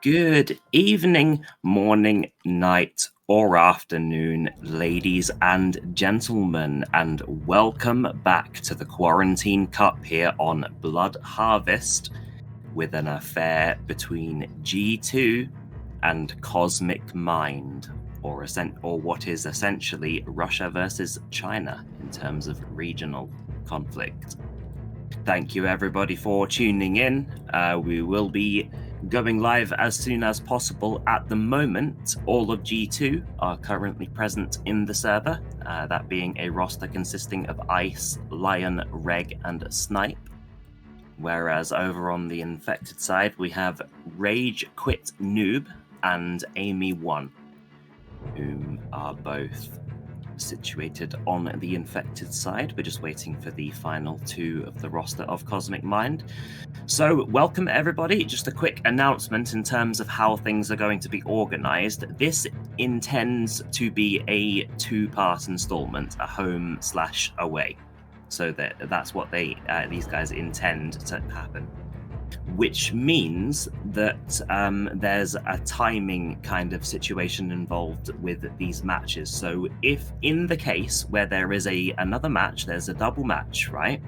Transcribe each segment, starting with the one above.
Good evening, morning, night, or afternoon, ladies and gentlemen, and welcome back to the Quarantine Cup here on Blood Harvest, with an affair between G2 and Cosmic Mind, or what is essentially Russia versus China in terms of regional conflict. Thank you everybody for tuning in. We will be going live as soon as possible. At the moment, all of G2 are currently present in the server, that being a roster consisting of Ice, Lion, Reg, and Snipe. Whereas over on the infected side, we have Rage, Quit, Noob, and Amy1, whom are both situated on the infected side. We're just waiting for the final two of the roster of Cosmic Mind. So welcome everybody. Just a quick announcement in terms of how things are going to be organized. This intends to be a two-part installment, a home/away. So that's what these guys intend to happen. which means that there's a timing kind of situation involved with these matches. So if in the case where there is another match, there's a double match, right?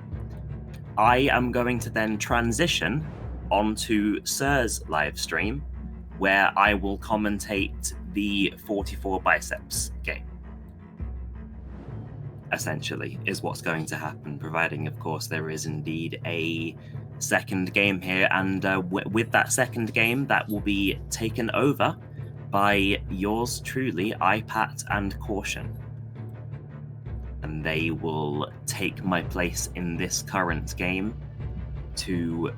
I am going to then transition onto Sir's live stream, where I will commentate the 44 biceps game. Essentially, is what's going to happen, providing, of course, there is indeed a second game here. And with that second game, that will be taken over by yours truly, iPat and Caution. And they will take my place in this current game to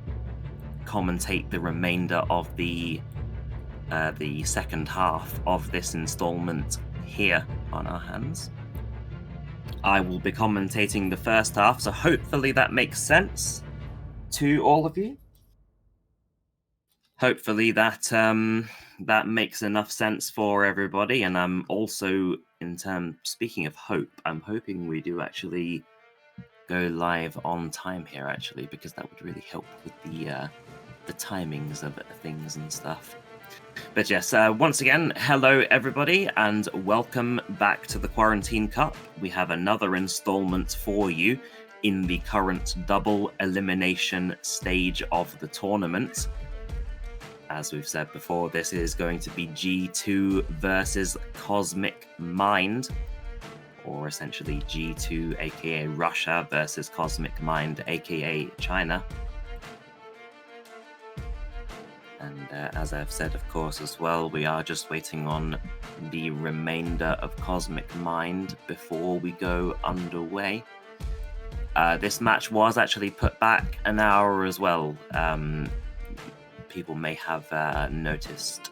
commentate the remainder of the second half of this installment here on our hands. I will be commentating the first half, so hopefully that makes sense to all of you. Hopefully that makes enough sense for everybody. And I'm also, speaking of hope, I'm hoping we do actually go live on time here, actually, because that would really help with the timings of things and stuff. But yes, once again, hello everybody, and welcome back to the Quarantine Cup. We have another installment for you in the current double elimination stage of the tournament. As we've said before, this is going to be G2 versus Cosmic Mind, or essentially G2 aka Russia versus Cosmic Mind aka China. And as I've said, of course, as well, we are just waiting on the remainder of Cosmic Mind before we go underway. This match was actually put back an hour as well. People may have noticed,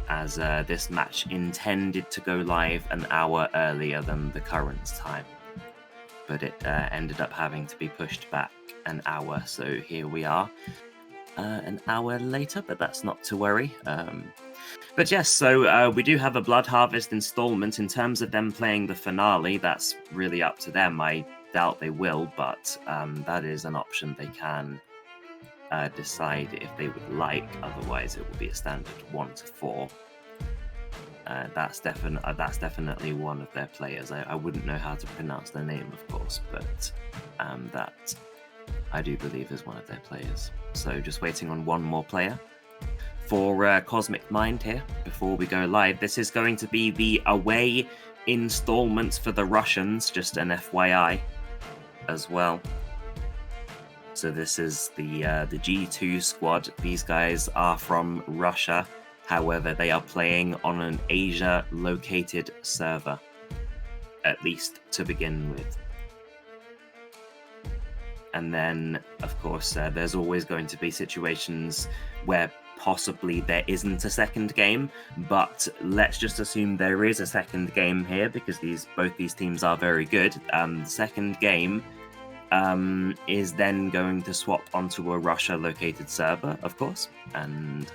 as this match intended to go live an hour earlier than the current time. But it ended up having to be pushed back an hour, so here we are. An hour later, but that's not to worry. But yes, so we do have a Blood Harvest installment. In terms of them playing the finale, that's really up to them. I doubt they will, but that is an option they can decide if they would like. Otherwise, it will be a standard 1 to 4. That's definitely one of their players. I wouldn't know how to pronounce their name, of course, but that I do believe is one of their players. So just waiting on one more player for Cosmic Mind here before we go live. This is going to be the away installment for the Russians, just an FYI as well. So this is the G2 squad. These guys are from Russia. However, they are playing on an Asia-located server, at least to begin with. And then, of course, there's always going to be situations where possibly there isn't a second game, but let's just assume there is a second game here because both these teams are very good. The second game is then going to swap onto a Russia-located server, of course, and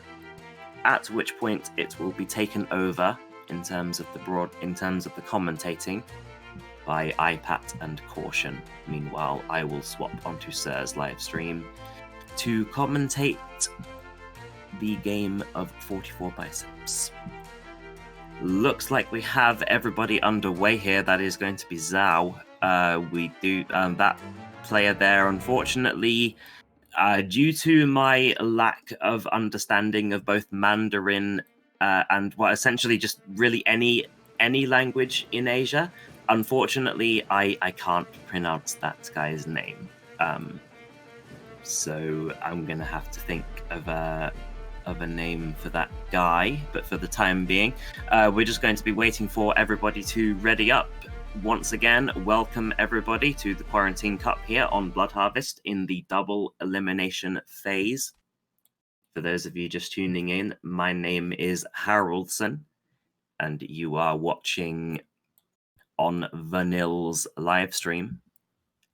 at which point it will be taken over in terms of the commentating by iPat and Caution. Meanwhile, I will swap onto Sir's live stream to commentate the game of 44 biceps. Looks like we have everybody underway here. That is going to be Zhao. We do that player there, unfortunately, due to my lack of understanding of both Mandarin and essentially just really any language in Asia. Unfortunately, I can't pronounce that guy's name, so I'm gonna have to think of a name for that guy. But for the time being, we're just going to be waiting for everybody to ready up. Once again, welcome everybody to the Quarantine Cup here on Blood Harvest in the double elimination phase. For those of you just tuning in, my name is Haroldson, and you are watching on Vanille's live stream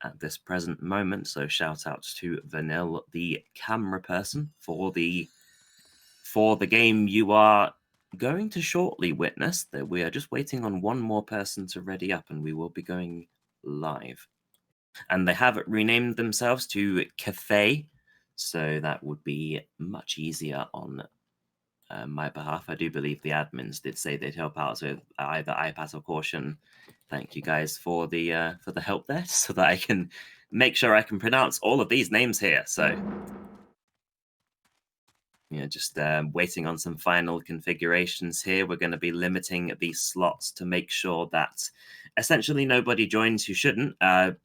at this present moment. So shout out to Vanille, the camera person, for the game you are going to shortly witness. That we are just waiting on one more person to ready up, and we will be going live. And they have renamed themselves to Cafe, So that would be much easier on my behalf. I do believe the admins did say they'd help out with either iPad or Caution. Thank you guys for the help there, so that I can make sure I can pronounce all of these names here. So, just waiting on some final configurations here. We're going to be limiting these slots to make sure that essentially nobody joins who shouldn't.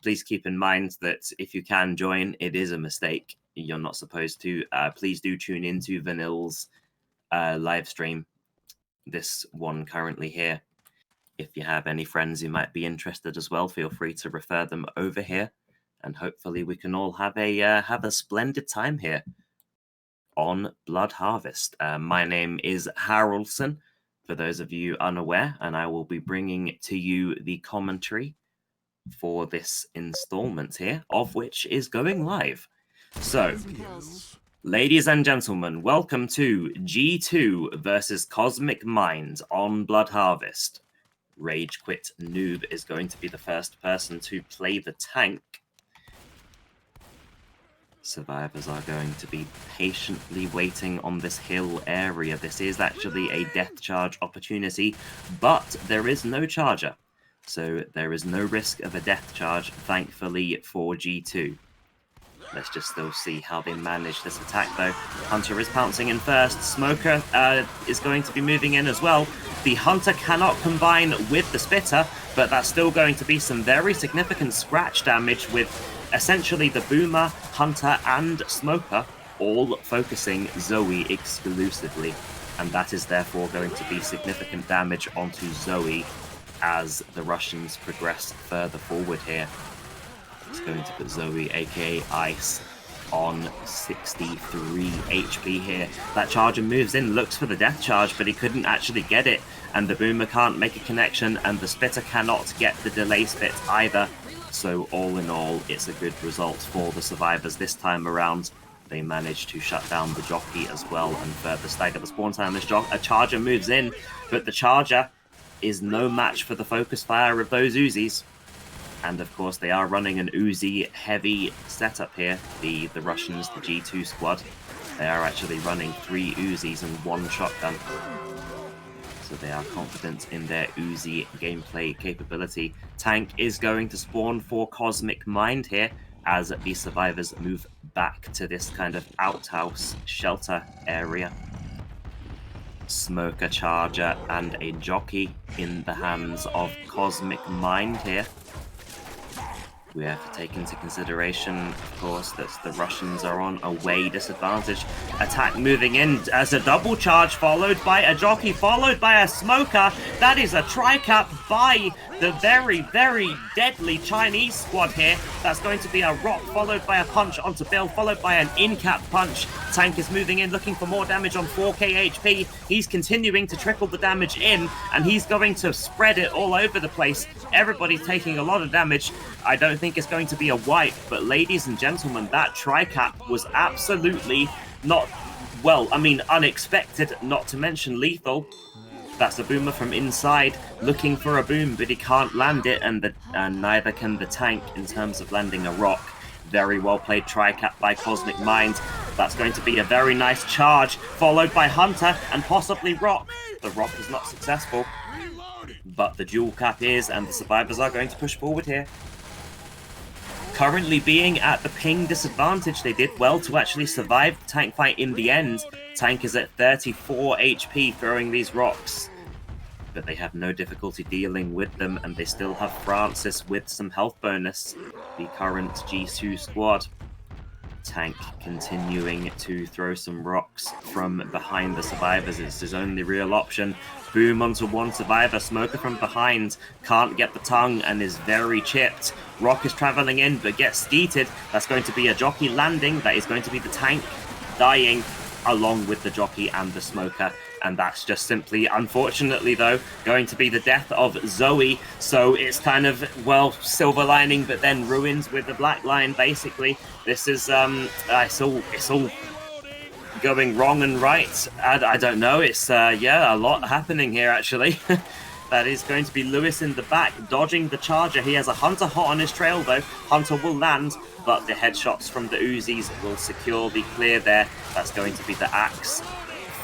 Please keep in mind that if you can join, it is a mistake. You're not supposed to. Please do tune into Vanille's live stream, this one currently here. If you have any friends who might be interested as well, feel free to refer them over here, and hopefully we can all have a splendid time here on Blood Harvest. My name is Haraldson, for those of you unaware, and I will be bringing to you the commentary for this installment here, of which is going live. So, ladies and gentlemen, welcome to G2 versus Cosmic Mind on Blood Harvest. Rage Quit Noob is going to be the first person to play the tank. Survivors are going to be patiently waiting on this hill area. This is actually a death charge opportunity, but there is no charger. So there is no risk of a death charge, thankfully, for G2. Let's just still see how they manage this attack, though. Hunter is pouncing in first. Smoker is going to be moving in as well. The Hunter cannot combine with the Spitter, but that's still going to be some very significant scratch damage with essentially the Boomer, Hunter, and Smoker all focusing Zoe exclusively. And that is therefore going to be significant damage onto Zoe as the Russians progress further forward here. It's going to put Zoe, aka Ice, on 63 HP here. That charger moves in, looks for the death charge, but he couldn't actually get it. And the Boomer can't make a connection, and the Spitter cannot get the delay spit either. So all in all, it's a good result for the survivors this time around. They managed to shut down the jockey as well and further stagger the spawn time. A charger moves in, but the charger is no match for the focus fire of those Uzis. And of course, they are running an Uzi heavy setup here. The Russians, the G2 squad, they are actually running 3 Uzis and 1 shotgun. So they are confident in their Uzi gameplay capability. Tank is going to spawn for Cosmic Mind here as the survivors move back to this kind of outhouse shelter area. Smoker, charger, and a jockey in the hands of Cosmic Mind here. We have to take into consideration, of course, that the Russians are on away disadvantage. Attack moving in as a double charge, followed by a jockey, followed by a smoker. That is a tri-cap by the very, very deadly Chinese squad here. That's going to be a rock, followed by a punch onto Bill, followed by an in-cap punch. Tank is moving in, looking for more damage on 4k HP. He's continuing to trickle the damage in, and he's going to spread it all over the place. Everybody's taking a lot of damage. I don't think it's going to be a wipe, but ladies and gentlemen, that tri-cap was absolutely not, well, I mean, unexpected, not to mention lethal. That's a Boomer from inside looking for a boom, but he can't land it, and neither can the tank in terms of landing a rock. Very well played tri-cap by Cosmic Mind. That's going to be a very nice charge, followed by Hunter and possibly Rock. The Rock is not successful, but the dual cap is, and the survivors are going to push forward here. Currently being at the ping disadvantage, they did well to actually survive the tank fight in the end. Tank is at 34 HP throwing these rocks, but they have no difficulty dealing with them, and they still have Francis with some health bonus, the current G2 squad. Tank continuing to throw some rocks from behind the survivors. It's his only real option. Boom onto one survivor. Smoker from behind can't get the tongue and is very chipped. Rock is traveling in but gets skeeted. That's going to be a jockey landing. That is going to be the tank dying along with the jockey and the smoker. And that's just simply, unfortunately though, going to be the death of Zoe. So it's kind of, well, silver lining, but then ruins with the black line, basically. This is, it's all going wrong and right. I don't know. It's, yeah, a lot happening here, actually. That is going to be Lewis in the back, dodging the charger. He has a Hunter hot on his trail, though. Hunter will land, but the headshots from the Uzis will secure the clear there. That's going to be the axe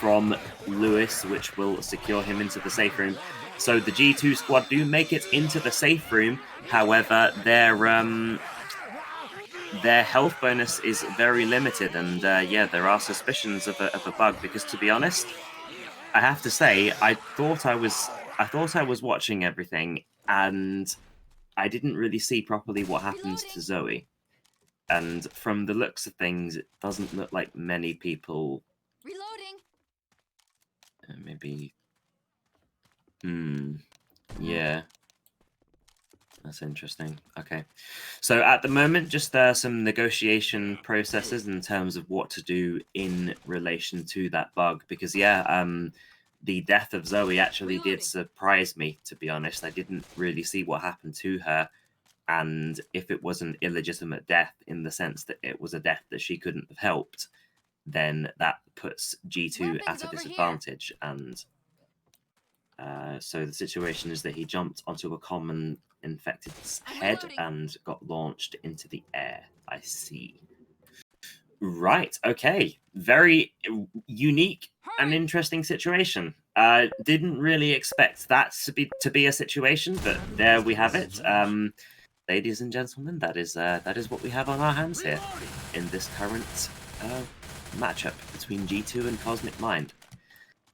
from Lewis, which will secure him into the safe room. So the G2 squad do make it into the safe room. However, their health bonus is very limited, and yeah, there are suspicions of a bug. Because to be honest, I have to say, I thought I was watching everything, and I didn't really see properly what happens to Zoe. And from the looks of things, it doesn't look like many people. Reloading. Maybe. Yeah. That's interesting. Okay. So at the moment, just some negotiation processes in terms of what to do in relation to that bug. Because, yeah, the death of Zoe actually did surprise me, to be honest. I didn't really see what happened to her. And if it was an illegitimate death in the sense that it was a death that she couldn't have helped, then that puts G2 at a disadvantage. And so the situation is that he jumped onto a common infected's head and got launched into the air. I see. Right, okay. Very unique and interesting situation. Didn't really expect that to be a situation, but there we have it. Ladies and gentlemen, that is what we have on our hands here in this current matchup between G2 and Cosmic Mind.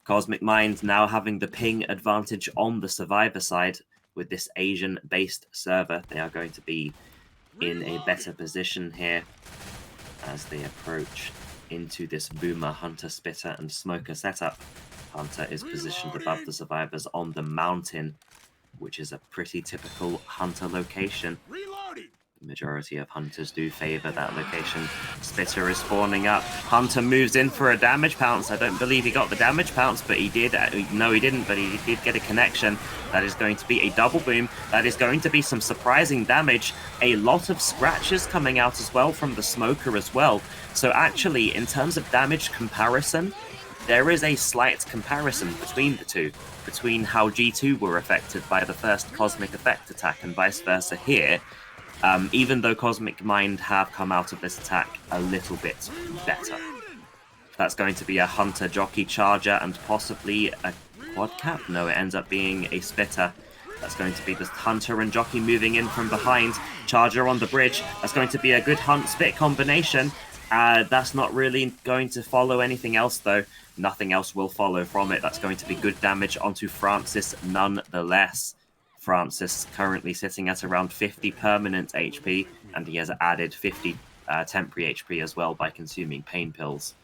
Cosmic Mind now having the ping advantage on the survivor side with this Asian-based server. They are going to be in a better position here as they approach into this Boomer, Hunter, Spitter, and Smoker setup. Hunter is positioned above the survivors on the mountain, which is a pretty typical Hunter location. The majority of Hunters do favor that location. Spitter is spawning up. Hunter moves in for a damage pounce. I don't believe he got the damage pounce, but he did. No, he didn't, but he did get a connection. That is going to be a double boom. That is going to be some surprising damage. A lot of scratches coming out as well from the Smoker as well. So actually, in terms of damage comparison, there is a slight comparison between the two, between how G2 were affected by the first Cosmic Effect attack and vice versa here. Even though Cosmic Mind have come out of this attack a little bit better. That's going to be a Hunter Jockey Charger and possibly a Quad Cap. No, it ends up being a Spitter. That's going to be the Hunter and Jockey moving in from behind. Charger on the bridge. That's going to be a good Hunt-Spit combination. That's not really going to follow anything else, though. Nothing else will follow from it. That's going to be good damage onto Francis nonetheless. Francis currently sitting at around 50 permanent HP, and he has added 50 temporary HP as well by consuming pain pills.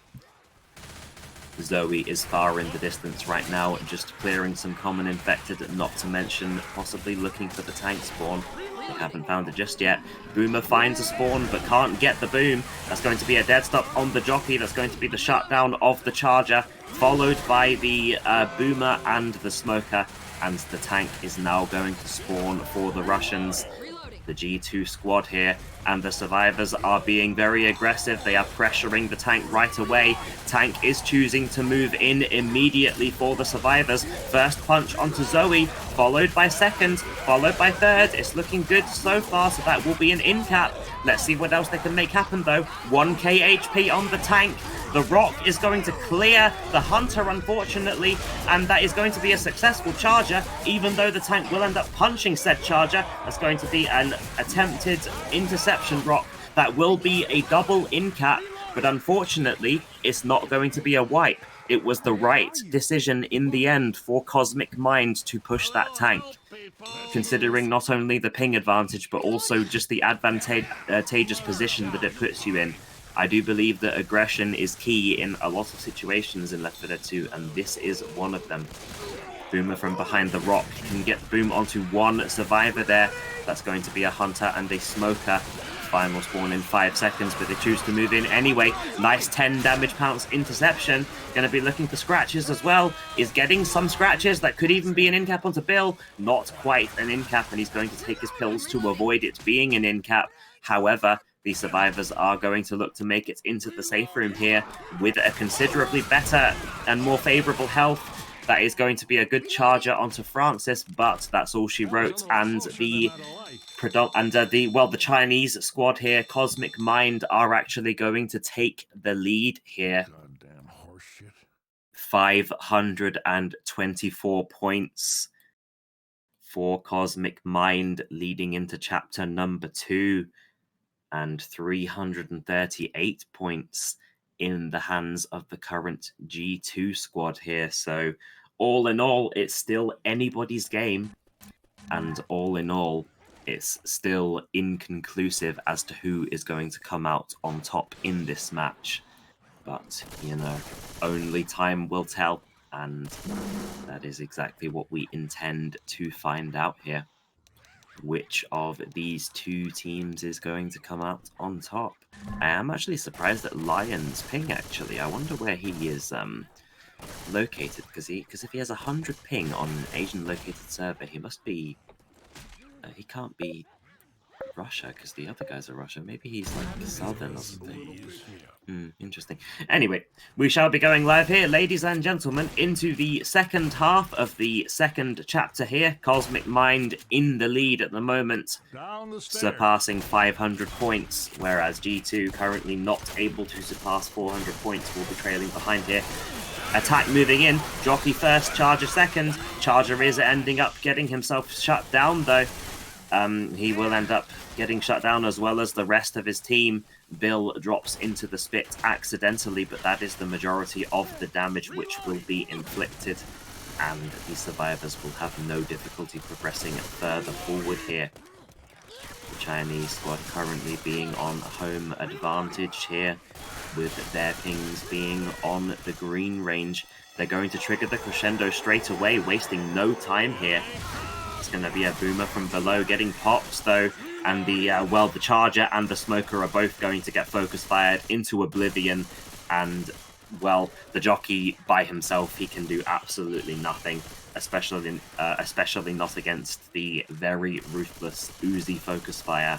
Zoe is far in the distance right now, just clearing some common infected, not to mention possibly looking for the tank spawn. They haven't found it just yet. Boomer finds a spawn, but can't get the boom. That's going to be a dead stop on the Jockey. That's going to be the shutdown of the Charger, followed by the Boomer and the Smoker. And the tank is now going to spawn for the Russians. The G2 squad here, and the survivors are being very aggressive. They are pressuring the tank right away. Tank is choosing to move in immediately for the survivors. First punch onto Zoe, followed by second, followed by third. It's looking good so far, so that will be an in cap. Let's see what else they can make happen though. 1k HP on the tank. The Rock is going to clear the Hunter, unfortunately, and that is going to be a successful Charger, even though the tank will end up punching said Charger. That's going to be an attempted interception Rock. That will be a double in cap, but unfortunately, it's not going to be a wipe. It was the right decision in the end for Cosmic Mind to push that tank, considering not only the ping advantage, but also just the advantageous position that it puts you in. I do believe that aggression is key in a lot of situations in Left 4 Dead 2, and this is one of them. Boomer from behind the Rock can get the boom onto one survivor there. That's going to be a Hunter and a Smoker. Final spawn in 5 seconds, but they choose to move in anyway. Nice 10 damage pounce interception. Going to be looking for scratches as well. Is getting some scratches. That could even be an in cap onto Bill. Not quite an in cap, and he's going to take his pills to avoid it being an in cap. However, the survivors are going to look to make it into the safe room here with a considerably better and more favorable health. That is going to be a good charger onto Francis, but that's all she wrote. And the Chinese squad here, Cosmic Mind, are actually going to take the lead here. Goddamn horseshit. 524 points for Cosmic Mind leading into chapter number 2, and 338 points in the hands of the current G2 squad here. So all in all, it's still anybody's game, and all in all, it's still inconclusive as to who is going to come out on top in this match. But, you know, only time will tell, and that is exactly what we intend to find out here. Which of these two teams is going to come out on top? I am actually surprised at Lion's ping, actually. I wonder where he is located, because if he has 100 ping on an Asian located server, he must be... he can't be Russia, because the other guys are Russia. Maybe he's like southern or something. Interesting. Anyway, we shall be going live here, ladies and gentlemen, into the second half of the second chapter here. Cosmic Mind in the lead at the moment, surpassing 500 points, whereas G2 currently not able to surpass 400 points, will be trailing behind here. Attack moving in, Jockey first, Charger second. Charger is ending up getting himself shut down, though. He will end up getting shut down as well as the rest of his team. Bill drops into the spit accidentally, but that is the majority of the damage which will be inflicted, and the survivors will have no difficulty progressing further forward here. The Chinese squad currently being on home advantage here, with their pings being on the green range. They're going to trigger the crescendo straight away, wasting no time here. It's going to be a boomer from below getting popped, though, and the Charger and the Smoker are both going to get focus fired into oblivion, and, well, the Jockey by himself, he can do absolutely nothing, especially not against the very ruthless Uzi focus fire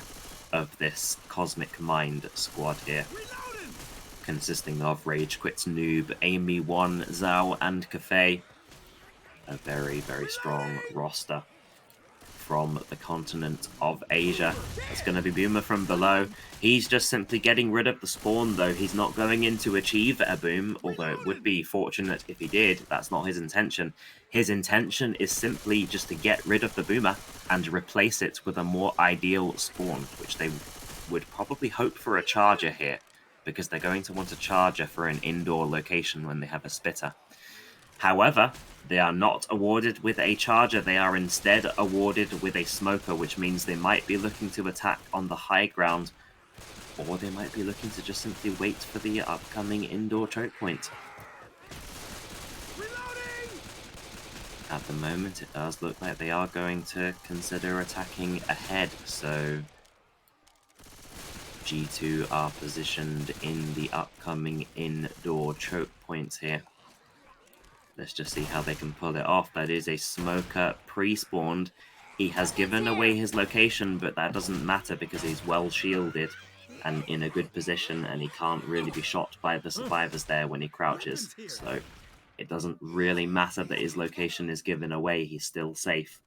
of this Cosmic Mind squad here, consisting of Rage Quits Noob, Amy 1, Zhao, and Cafe. A very, very strong roster from the continent of Asia. It's going to be Boomer from below. He's just simply getting rid of the spawn, though. He's not going in to achieve a boom, although it would be fortunate if he did. That's not his intention. His intention is simply just to get rid of the Boomer and replace it with a more ideal spawn, which they would probably hope for a Charger here, because they're going to want a Charger for an indoor location when they have a Spitter. However, they are not awarded with a Charger, they are instead awarded with a Smoker, which means they might be looking to attack on the high ground, or they might be looking to just simply wait for the upcoming indoor choke point. At the moment, it does look like they are going to consider attacking ahead, so G2 are positioned in the upcoming indoor choke points here. Let's just see how they can pull it off. That is a Smoker pre-spawned. He has given away his location, but that doesn't matter because he's well shielded and in a good position, and he can't really be shot by the survivors there when he crouches. So it doesn't really matter that his location is given away. He's still safe.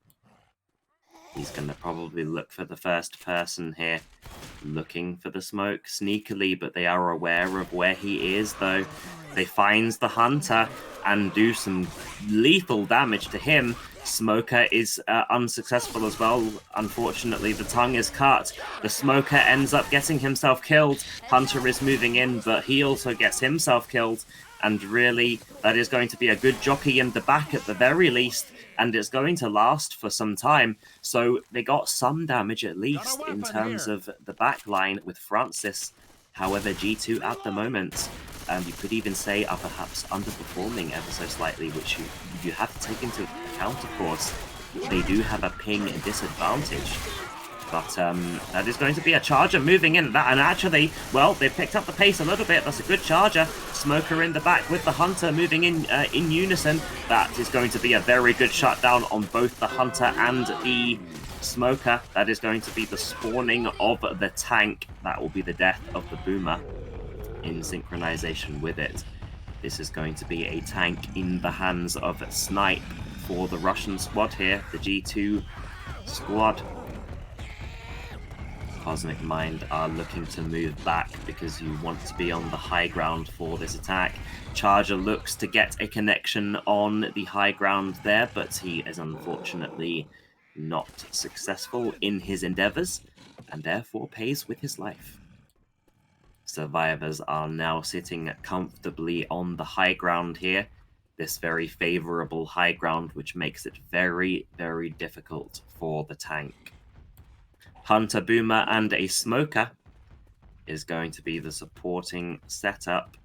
He's going to probably look for the first person here, looking for the smoke sneakily, but they are aware of where he is, though. They find the Hunter and do some lethal damage to him. Smoker is unsuccessful as well. Unfortunately, the tongue is cut. The Smoker ends up getting himself killed. Hunter is moving in, but he also gets himself killed. And really, that is going to be a good jockey in the back at the very least, and it's going to last for some time. So they got some damage at least in terms of the back line with Francis. However, G2 at the moment, you could even say, are perhaps underperforming ever so slightly, which you have to take into account, of course. They do have a ping disadvantage. But that is going to be a Charger moving in. And actually, well, they've picked up the pace a little bit. That's a good Charger. Smoker in the back with the Hunter moving in unison. That is going to be a very good shutdown on both the Hunter and the Smoker. That is going to be the spawning of the tank. That will be the death of the Boomer in synchronization with it. This is going to be a tank in the hands of Snipe for the Russian squad here, the G2 squad. Cosmic Mind are looking to move back because you want to be on the high ground for this attack. Charger looks to get a connection on the high ground there, but he is unfortunately not successful in his endeavors and therefore pays with his life. Survivors are now sitting comfortably on the high ground here. This very favorable high ground, which makes it very, very difficult for the tank. Hunter, Boomer, and a Smoker is going to be the supporting setup.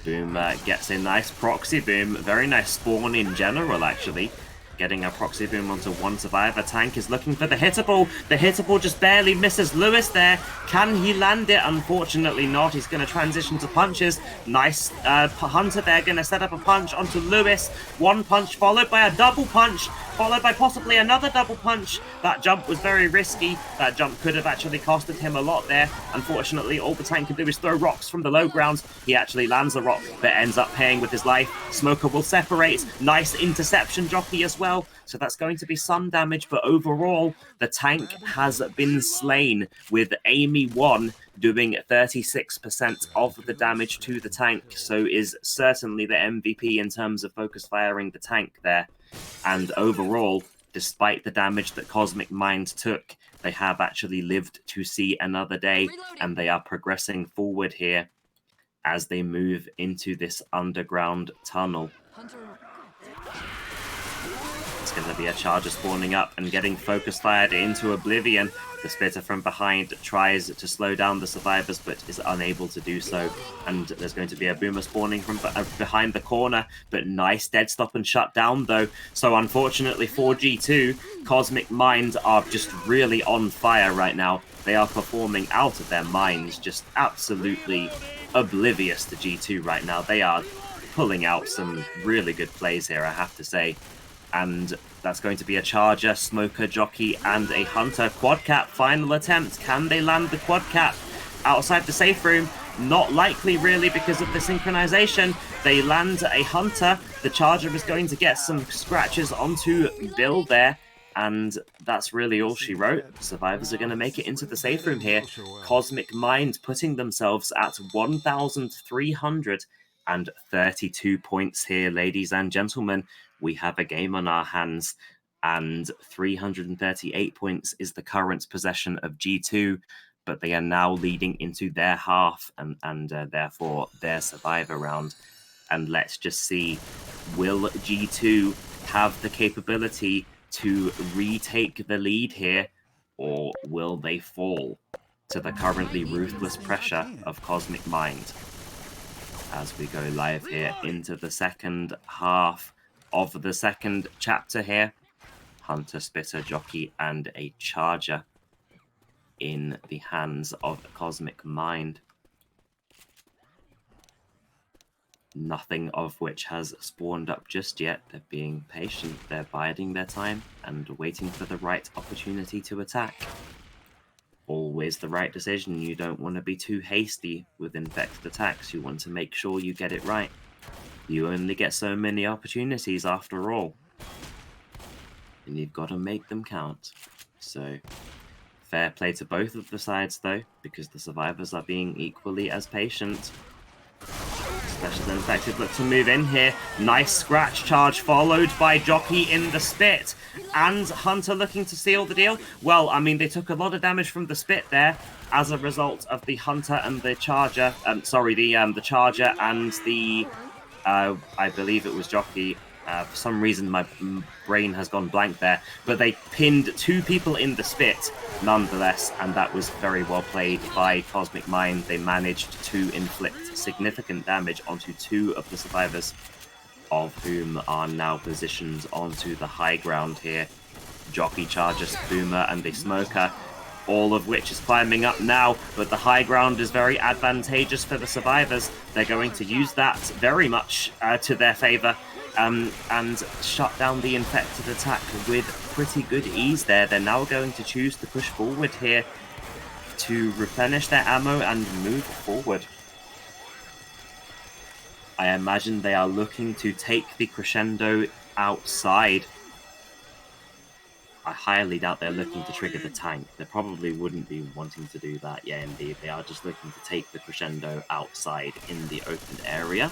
Boomer gets a nice proxy boom. Very nice spawn in general, actually. Getting a proxy boom onto one survivor. Tank is looking for the hittable. The hittable just barely misses Lewis there. Can he land it? Unfortunately not. He's going to transition to punches. Nice Hunter there, going to set up a punch onto Lewis. One punch followed by a double punch, followed by possibly another double punch. That jump was very risky. That jump could have actually costed him a lot there. Unfortunately, all the tank can do is throw rocks from the low ground. He actually lands a rock, but ends up paying with his life. Smoker will separate. Nice interception jockey as well. So that's going to be some damage, but overall, the tank has been slain, with Amy 1 doing 36% of the damage to the tank, so is certainly the MVP in terms of focus firing the tank there. And overall, despite the damage that Cosmic Mind took, they have actually lived to see another day, and they are progressing forward here as they move into this underground tunnel. It's going to be a Charger spawning up and getting focus fired into oblivion. The Spitter from behind tries to slow down the survivors, but is unable to do so. And there's going to be a Boomer spawning from behind the corner, but nice dead stop and shut down though. So unfortunately for G2, Cosmic Mind are just really on fire right now. They are performing out of their minds, just absolutely oblivious to G2 right now. They are pulling out some really good plays here, I have to say. And that's going to be a Charger, Smoker, Jockey, and a Hunter. Quad cap, final attempt. Can they land the quad cap outside the safe room? Not likely, really, because of the synchronization. They land a Hunter. The Charger is going to get some scratches onto Bill there. And that's really all she wrote. Survivors are going to make it into the safe room here. Cosmic Mind putting themselves at 1,332 points here, ladies and gentlemen. We have a game on our hands, and 338 points is the current possession of G2, but they are now leading into their half and therefore their survivor round. And let's just see, will G2 have the capability to retake the lead here, or will they fall to the currently ruthless pressure of Cosmic Mind? As we go live here into the second half of the second chapter here. Hunter, Spitter, Jockey, and a Charger in the hands of Cosmic Mind. Nothing of which has spawned up just yet. They're being patient, they're biding their time, and waiting for the right opportunity to attack. Always the right decision. You don't want to be too hasty with infected attacks. You want to make sure you get it right. You only get so many opportunities after all. And you've got to make them count. So, fair play to both of the sides though, because the survivors are being equally as patient. Special Infected look to move in here. Nice scratch charge followed by Jockey in the Spit. And Hunter looking to seal the deal. Well, I mean, they took a lot of damage from the Spit there as a result of the Hunter and the Charger. The Charger and the... I believe it was Jockey. For some reason, my brain has gone blank there. But they pinned two people in the Spit, nonetheless, and that was very well played by Cosmic Mind. They managed to inflict significant damage onto two of the survivors, of whom are now positioned onto the high ground here. Jockey, Charger, Boomer, and the Smoker, all of which is climbing up now, but the high ground is very advantageous for the survivors. They're going to use that very much to their favor. And shut down the infected attack with pretty good ease there. They're now going to choose to push forward here to replenish their ammo and move forward. I imagine they are looking to take the crescendo outside. I highly doubt they're looking to trigger the tank. They probably wouldn't be wanting to do that. Yeah, indeed. They are just looking to take the crescendo outside in the open area.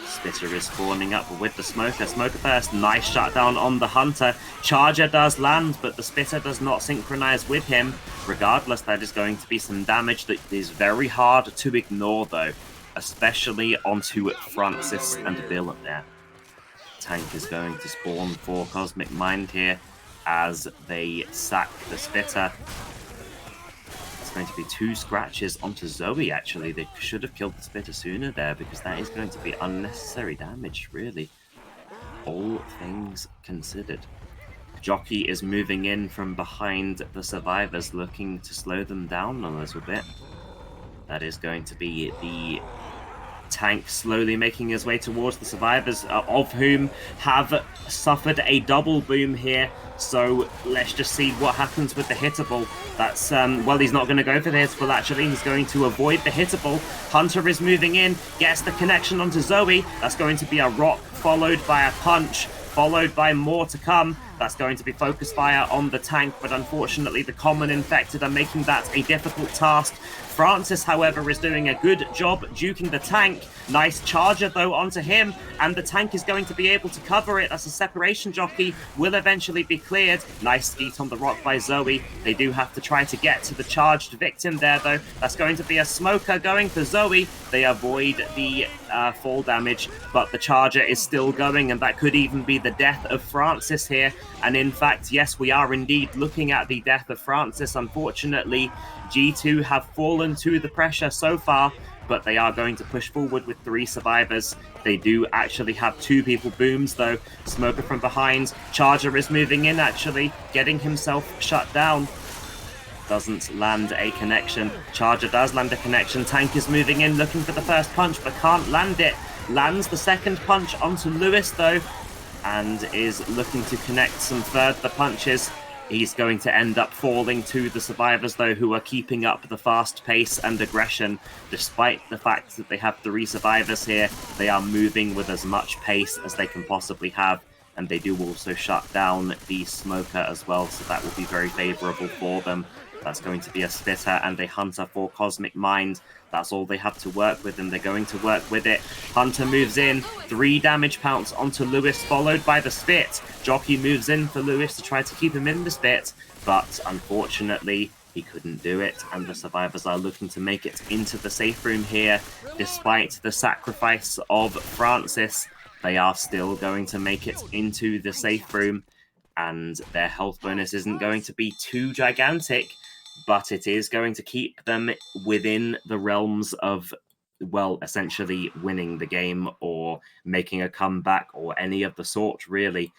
Spitter is spawning up with the Smoker. Smoker first. Nice shutdown on the Hunter. Charger does land, but the Spitter does not synchronize with him. Regardless, that is going to be some damage that is very hard to ignore, though. Especially onto Francis and Bill there. Tank is going to spawn for Cosmic Mind here as they sack the Spitter. It's going to be 2 scratches onto Zoe, actually. They should have killed the Spitter sooner there, because that is going to be unnecessary damage, really. All things considered. Jockey is moving in from behind the survivors, looking to slow them down a little bit. That is going to be the tank slowly making his way towards the survivors, of whom have suffered a double boom here. So let's just see what happens with the hittable. That's, well, he's not going to go for the hittable, actually. He's going to avoid the hittable. Hunter is moving in, gets the connection onto Zoe. That's going to be a rock, followed by a punch, followed by more to come. That's going to be focus fire on the tank, but unfortunately the common infected are making that a difficult task. Francis, however, is doing a good job juking the tank. Nice charger, though, onto him, and the tank is going to be able to cover it as a separation jockey will eventually be cleared. Nice skeet on the rock by Zoe. They do have to try to get to the charged victim there, though. That's going to be a Smoker going for Zoe. They avoid the fall damage, but the charger is still going, and that could even be the death of Francis here. And in fact, yes, we are indeed looking at the death of Francis. Unfortunately, G2 have fallen to the pressure so far, but they are going to push forward with 3 survivors. They do actually have 2 people booms, though. Smoker from behind. Charger is moving in, actually, getting himself shut down. Doesn't land a connection. Charger does land a connection. Tank is moving in, looking for the first punch, but can't land it. Lands the second punch onto Lewis, though, and is looking to connect some further punches. He's going to end up falling to the survivors, though, who are keeping up the fast pace and aggression. Despite the fact that they have 3 survivors here, they are moving with as much pace as they can possibly have, and they do also shut down the Smoker as well, so that will be very favorable for them. That's going to be a Spitter and a Hunter for Cosmic Mind. That's all they have to work with, and they're going to work with it. Hunter moves in, 3 damage pounds onto Lewis, followed by the Spit. Jockey moves in for Lewis to try to keep him in the Spit, but unfortunately, he couldn't do it, and the survivors are looking to make it into the safe room here. Despite the sacrifice of Francis, they are still going to make it into the safe room, and their health bonus isn't going to be too gigantic, but it is going to keep them within the realms of, well, essentially winning the game or making a comeback or any of the sort, really.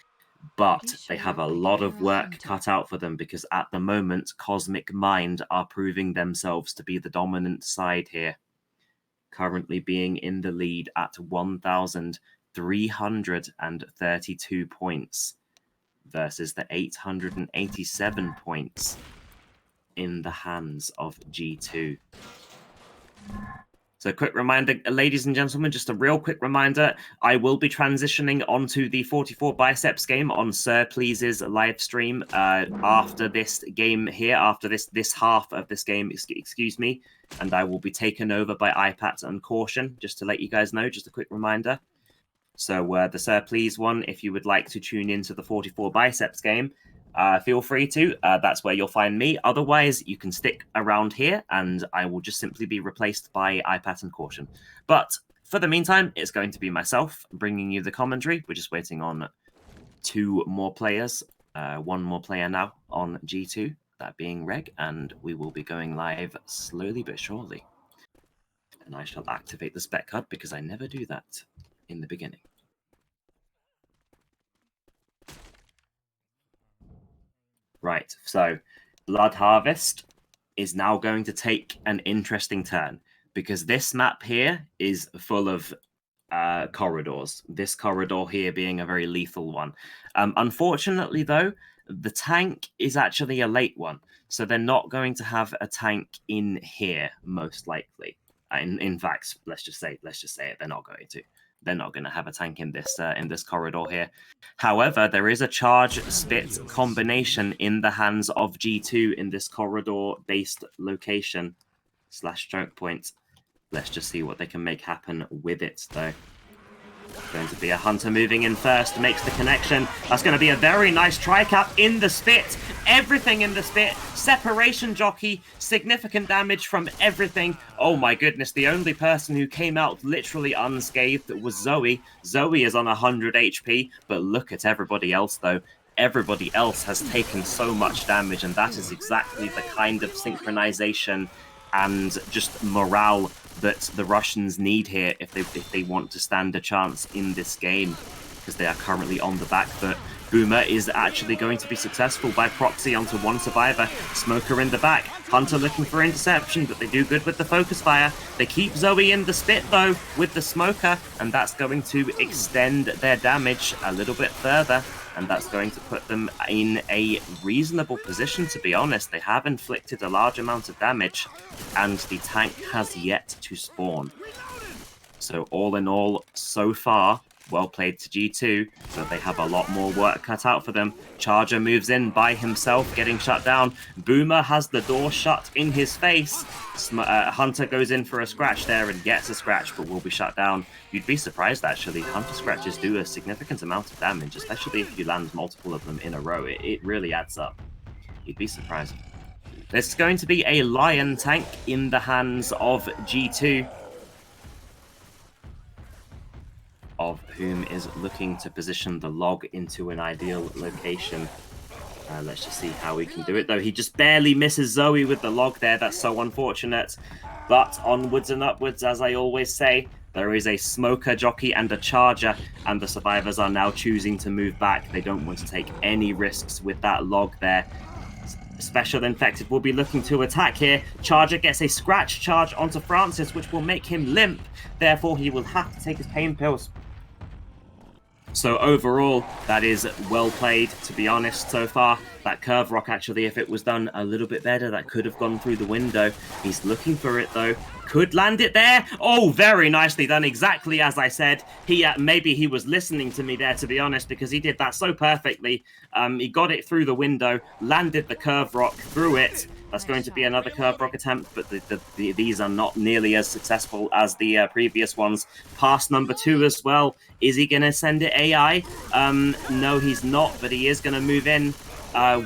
But they have a lot of work cut out for them, because at the moment, Cosmic Mind are proving themselves to be the dominant side here, currently being in the lead at 1,332 points versus the 887 points in the hands of G2. So quick reminder, ladies and gentlemen, just a real quick reminder, I will be transitioning onto the 44 Biceps game on Sir Please's live stream after this game here, after this half of this game, excuse me, and I will be taken over by iPat and Caution, just to let you guys know, just a quick reminder. So the Sir Please one, if you would like to tune into the 44 Biceps game, feel free to. That's where you'll find me. Otherwise, you can stick around here, and I will just simply be replaced by iPad and Caution. But for the meantime, it's going to be myself bringing you the commentary. We're just waiting on 2 more players. 1 more player now on G2, that being Reg, and we will be going live slowly but surely. And I shall activate the spec card, because I never do that in the beginning. Right, so Blood Harvest is now going to take an interesting turn, because this map here is full of corridors. This corridor here being a very lethal one. Unfortunately, though, the tank is actually a late one, so they're not going to have a tank in here, most likely. In fact, let's just say it, they're not going to. they're not going to have a tank in this corridor here. However, there is a charge spit combination in the hands of G2 in this corridor-based location / choke point. Let's just see what they can make happen with it, though. Going to be a Hunter moving in first, makes the connection. That's going to be a very nice tri-cap in the spit. Everything in the spit. Separation jockey. Significant damage from everything. Oh my goodness, the only person who came out literally unscathed was Zoe. Zoe is on 100 HP, but look at everybody else, though. Everybody else has taken so much damage, and that is exactly the kind of synchronization and just morale that the Russians need here if they want to stand a chance in this game, because they are currently on the back foot. Boomer is actually going to be successful by proxy onto one survivor. Smoker in the back. Hunter looking for interception, but they do good with the focus fire. They keep Zoe in the spit, though, with the Smoker, and that's going to extend their damage a little bit further, and that's going to put them in a reasonable position, to be honest. They have inflicted a large amount of damage, and the tank has yet to spawn. So all in all, so far, well played to G2, but they have a lot more work cut out for them. Charger moves in by himself, getting shut down. Boomer has the door shut in his face. Hunter goes in for a scratch there and gets a scratch, but will be shut down. You'd be surprised, actually. Hunter scratches do a significant amount of damage, especially if you land multiple of them in a row. It really adds up. You'd be surprised. This is going to be a Lion tank in the hands of G2, of whom is looking to position the log into an ideal location. Let's just see how we can do it, though. He just barely misses Zoe with the log there. That's so unfortunate. But onwards and upwards, as I always say, there is a Smoker jockey and a Charger, and the survivors are now choosing to move back. They don't want to take any risks with that log there. Special Infected will be looking to attack here. Charger gets a scratch charge onto Francis, which will make him limp. Therefore, he will have to take his pain pills. So overall, that is well played, to be honest, so far. That curve rock, actually, if it was done a little bit better, that could have gone through the window. He's looking for it, though. Could land it there. Oh, very nicely done, exactly as I said. Maybe he was listening to me there, to be honest, because he did that so perfectly. He got it through the window, landed the curve rock through it. That's going to be another curve rock attempt, but these are not nearly as successful as the previous ones. Pass number 2 as well. Is he going to send it AI? No, he's not, but he is going to move in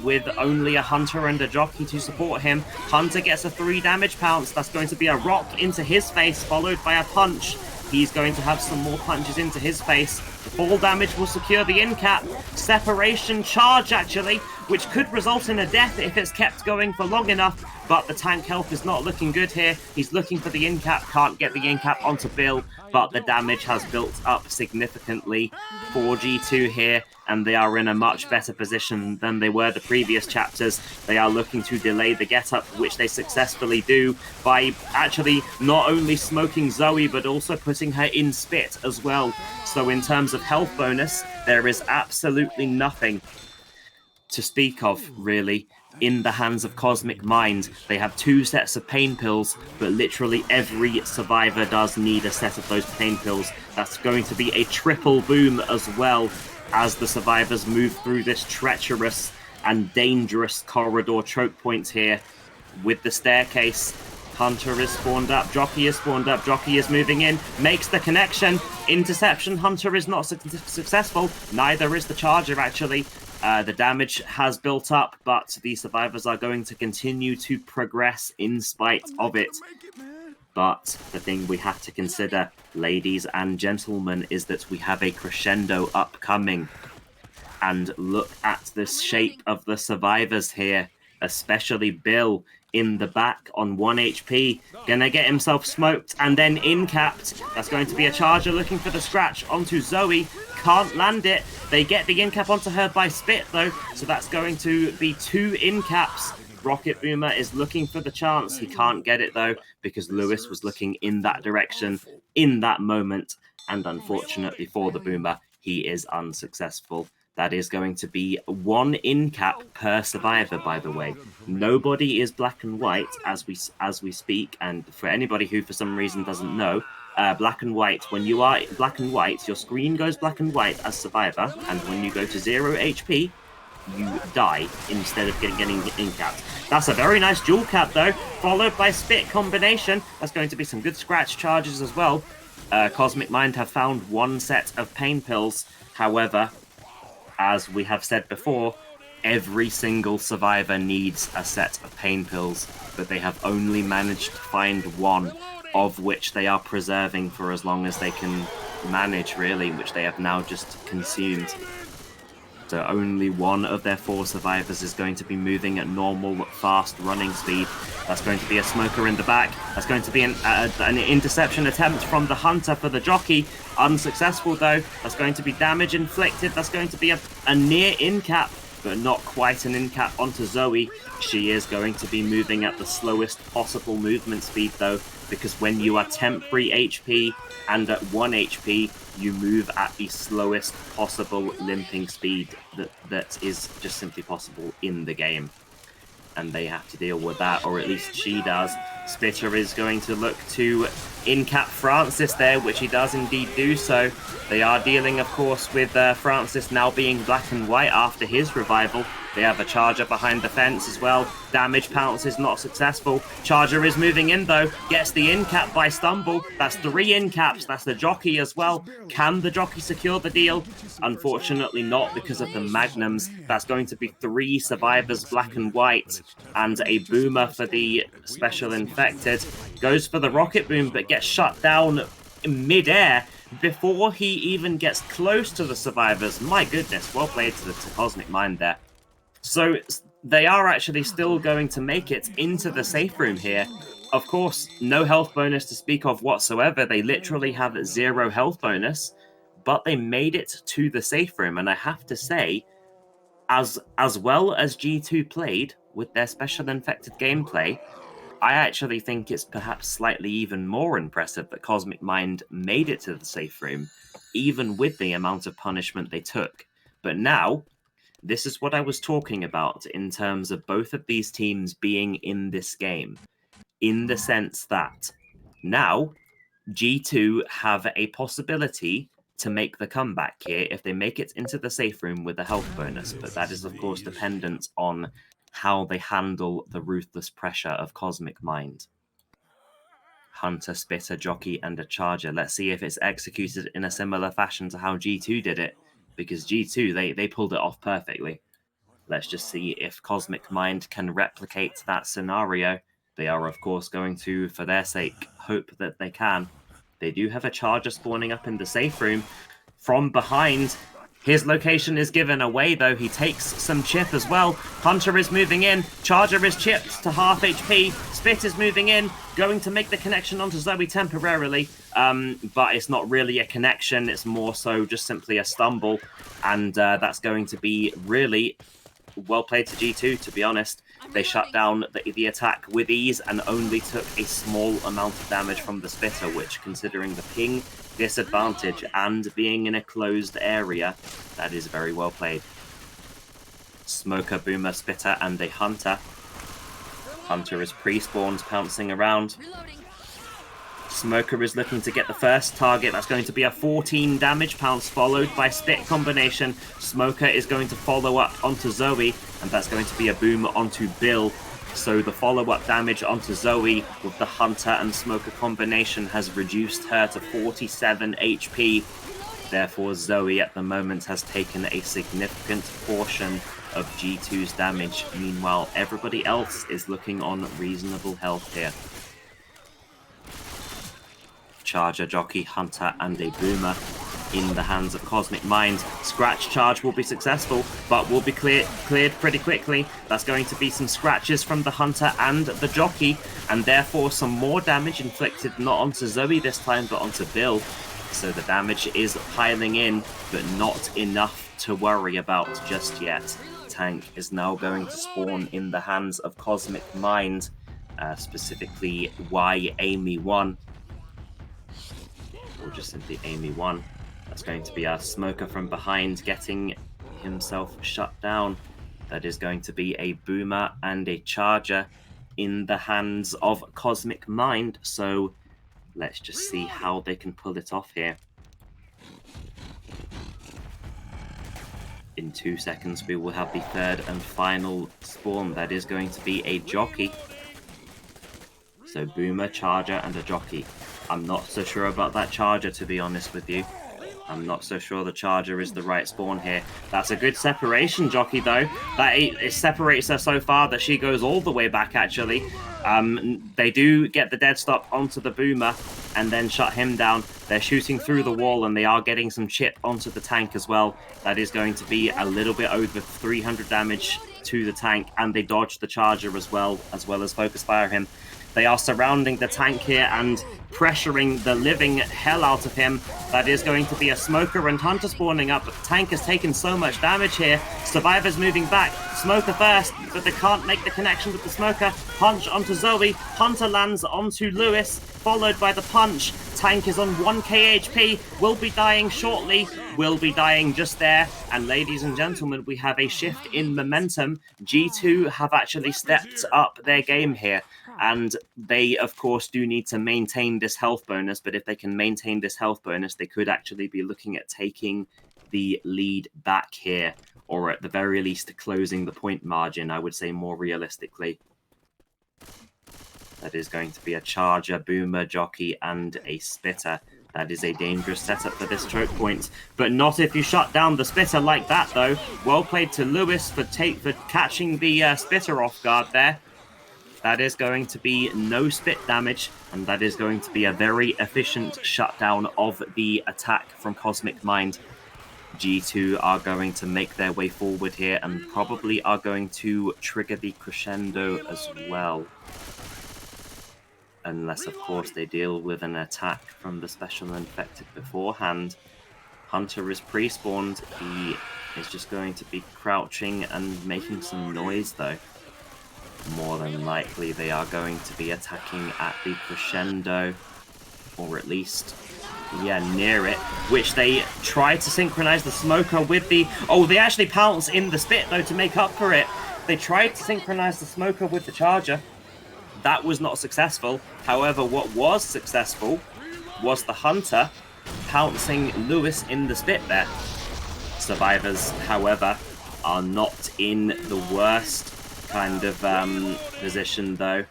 with only a Hunter and a jockey to support him. Hunter gets a 3 damage pounce. That's going to be a rock into his face, followed by a punch. He's going to have some more punches into his face. The fall damage will secure the in-cap. Separation charge, actually, which could result in a death if it's kept going for long enough, but the tank health is not looking good here. He's looking for the in-cap, can't get the in-cap onto Bill, but the damage has built up significantly for G2 here, and they are in a much better position than they were the previous chapters. They are looking to delay the get-up, which they successfully do by actually not only smoking Zoe, but also putting her in spit as well. So in terms of health bonus, there is absolutely nothing to speak of, really, in the hands of Cosmic Mind. They have 2 sets of pain pills, but literally every survivor does need a set of those pain pills. That's going to be a triple boom as well, as the survivors move through this treacherous and dangerous corridor choke point here with the staircase. Hunter is spawned up, Jockey is spawned up, Jockey is moving in, makes the connection. Interception, Hunter is not successful, neither is the Charger, actually. The damage has built up, but the survivors are going to continue to progress in spite of it. But the thing we have to consider, ladies and gentlemen, is that we have a crescendo upcoming. And look at the shape of the survivors here, especially Bill in the back on 1 HP. Gonna get himself smoked and then in-capped. That's going to be a Charger looking for the scratch onto Zoe. Can't land it. They get the in-cap onto her by spit, though, so that's going to be 2 in-caps. Rocket Boomer is looking for the chance. He can't get it, though, because Lewis was looking in that direction in that moment, and unfortunately for the Boomer, he is unsuccessful. That is going to be 1 in-cap per survivor, by the way. Nobody is black and white as we speak, and for anybody who for some reason doesn't know, black and white. When you are black and white, your screen goes black and white as survivor, and when you go to 0 HP, you die instead of getting in-capped. That's a very nice dual cap, though, followed by spit combination. That's going to be some good scratch charges as well. Cosmic Mind have found one set of pain pills. However, as we have said before, every single survivor needs a set of pain pills, but they have only managed to find one, of which they are preserving for as long as they can manage, really, which they have now just consumed. So only one of their 4 survivors is going to be moving at normal, fast running speed. That's going to be a smoker in the back. That's going to be an interception attempt from the hunter for the jockey. Unsuccessful, though. That's going to be damage inflicted. That's going to be a near in-cap, but not quite an in-cap onto Zoe. She is going to be moving at the slowest possible movement speed, though, because when you are temporary HP and at 1 HP, you move at the slowest possible limping speed that is just simply possible in the game. And they have to deal with that, or at least she does. Spitter is going to look to in-cap Francis there, which he does indeed do so. They are dealing, of course, with Francis now being black and white after his revival. They have a Charger behind the fence as well. Damage pounce is not successful. Charger is moving in, though. Gets the in-cap by Stumble. That's 3 in-caps. That's the jockey as well. Can the jockey secure the deal? Unfortunately not, because of the Magnums. That's going to be 3 survivors, black and white, and a boomer for the special infected. Goes for the rocket boom, but gets shut down in mid-air before he even gets close to the survivors. My goodness, well played to Cosmic Mind there. So they are actually still going to make it into the safe room here. Of course, no health bonus to speak of whatsoever. They literally have 0 health bonus, but they made it to the safe room. And I have to say, as well as G2 played with their special infected gameplay, I actually think it's perhaps slightly even more impressive that Cosmic Mind made it to the safe room, even with the amount of punishment they took. But now, this is what I was talking about in terms of both of these teams being in this game, in the sense that now G2 have a possibility to make the comeback here if they make it into the safe room with a health bonus, but that is of course dependent on how they handle the ruthless pressure of Cosmic Mind. Hunter, Spitter, Jockey, and a Charger. Let's see if it's executed in a similar fashion to how G2 did it, because G2, they pulled it off perfectly. Let's just see if Cosmic Mind can replicate that scenario. They are, of course, going to, for their sake, hope that they can. They do have a Charger spawning up in the safe room. From behind, his location is given away, though. He takes some chip as well. Hunter is moving in. Charger is chipped to half HP. Spit is moving in, going to make the connection onto Zoe temporarily. But it's not really a connection. It's more so just simply a stumble. And that's going to be really well played to G2, to be honest. They shut down the attack with ease and only took a small amount of damage from the Spitter, which, considering the ping disadvantage and being in a closed area, that is very well played. Smoker, Boomer, Spitter, and a Hunter. Hunter is pre-spawned, pouncing around. Smoker is looking to get the first target. That's going to be a 14 damage pounce, followed by Spit combination. Smoker is going to follow up onto Zoe, and that's going to be a boom onto Bill. So the follow-up damage onto Zoe with the Hunter and Smoker combination has reduced her to 47 HP. Therefore, Zoe at the moment has taken a significant portion of G2's damage. Meanwhile, everybody else is looking on reasonable health here. Charger, Jockey, Hunter, and a Boomer in the hands of Cosmic Mind. Scratch charge will be successful, but will be cleared pretty quickly. That's going to be some scratches from the Hunter and the Jockey, and therefore some more damage inflicted not onto Zoe this time, but onto Bill. So the damage is piling in, but not enough to worry about just yet. Tank is now going to spawn in the hands of Cosmic Mind, specifically Y Amy 1. Or just simply Amy 1. That's going to be a Smoker from behind getting himself shut down. That is going to be a Boomer and a Charger in the hands of Cosmic Mind. So Let's just see how they can pull it off here. In 2 seconds, we will have the third and final spawn. That is going to be a jockey. So Boomer, Charger, and a jockey. I'm not so sure about that Charger, to be honest with you. I'm not so sure the Charger is the right spawn here. That's a good separation, jockey, though. It separates her so far that she goes all the way back, actually. They do get the dead stop onto the Boomer and then shut him down. They're shooting through the wall, and they are getting some chip onto the tank as well. That is going to be a little bit over 300 damage to the tank, and they dodge the Charger as well as focus fire him. They are surrounding the tank here and pressuring the living hell out of him. That is going to be a Smoker and Hunter spawning up, but the tank has taken so much damage here. Survivors moving back. Smoker first, but they can't make the connection with the Smoker. Punch onto Zoe. Hunter lands onto Lewis, followed by the punch. Tank is on 1k HP, will be dying shortly, will be dying just there. And ladies and gentlemen, we have a shift in momentum. G2 have actually stepped up their game here. And they, of course, do need to maintain this health bonus. But if they can maintain this health bonus, they could actually be looking at taking the lead back here. Or at the very least, closing the point margin, I would say more realistically. That is going to be a Charger, Boomer, Jockey, and a Spitter. That is a dangerous setup for this choke point. But not if you shut down the Spitter like that, though. Well played to Lewis for catching the Spitter off guard there. That is going to be no spit damage, and that is going to be a very efficient shutdown of the attack from Cosmic Mind. G2 are going to make their way forward here and probably are going to trigger the crescendo as well. Unless, of course, they deal with an attack from the Special Infected beforehand. Hunter is pre-spawned. He is just going to be crouching and making some noise, though. More than likely, they are going to be attacking at the crescendo, or at least, yeah, near it, which they try to synchronize the Smoker with the... Oh, they actually pounce in the Spit, though, to make up for it. They tried to synchronize the Smoker with the Charger. That was not successful. However, what was successful was the Hunter pouncing Lewis in the Spit there. Survivors, however, are not in the worst kind of position, though,